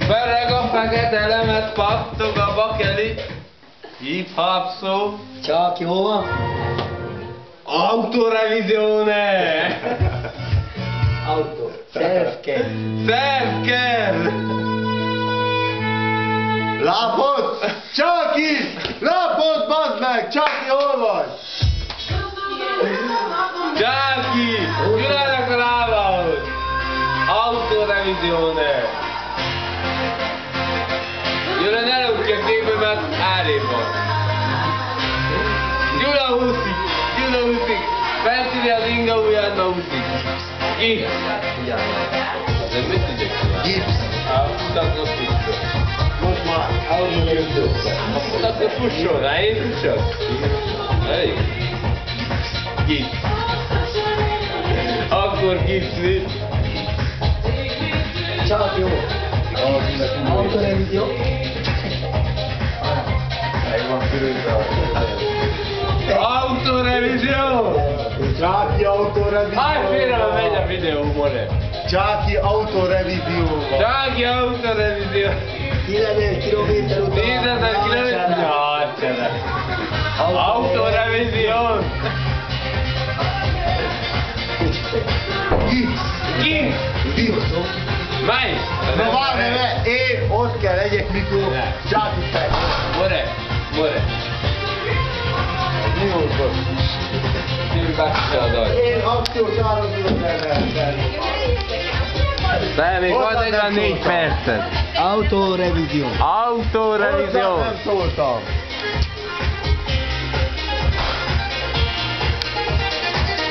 Bereg a fekete lemet, pattog a bakeli. Hip-hop szó. Csak jó van? Autorevizione! Autó. Self-care. Self-care! Lápot! Csaki! Lápot, bazd meg! Csaki, hol vagy? Csaki! Üljenek a lábához! Autorevizione! Gyula, ne rúgj ki a képömet, árébb van. Gyula húszik! Gyula húszik! Felszíni az inga ujját, húszik. Ki? De mit tudjuk csinálni? Gipsz. Akkor fusson. Most már autoreviziót. Akkor fusson, hát én fussok. Elég? Gipsz. Akkor gipszi. Csak jó. Autorevízió. Autorevizió! Csaki autorevizió. Hány félre megy a videó, more? Csaki autorevizió. Csaki autorevizió! 10.000 kilométer után. 10.000 kilométer? Ja, csere. Autorevizió! Gipsz. Ki? Gipsz. Mely? Na várj, ne! Én ott kell legyek, mikor Csaki fel. More, more. Mi volt ott? Mi bácsisadod? Én akciós áron tudok elvenni. De még van 44 percet. Autorevízió. Autorevizió! Hozzá nem szóltam.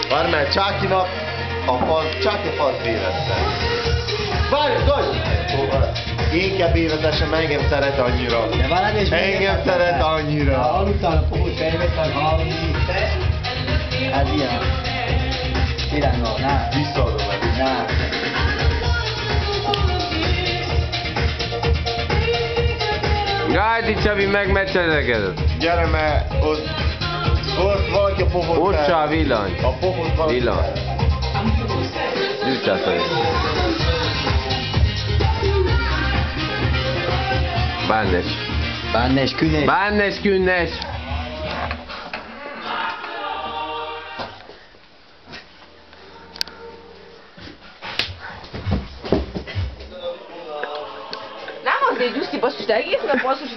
Várj meg, Csákinak Csáki fasz érezte. Várj, Dodj! Inkább évezesem, engem szeret annyira. De várj, és Engem szeret annyira. Ha aludtál a pokot fejvet, vagy hallani, ez ilyen. Irányba, na. Visszaadom el. Na. Gádi Csabi megmeccsezekedett. Gyere, mert ott valaki a pokot Ott se a villany. A pokot valaki Villany. Gyűjtsátok. Bánnes. Bánnes, künés. Bánnes, künnes. Nem azért Gyuszi basszus, de egész nap basszus,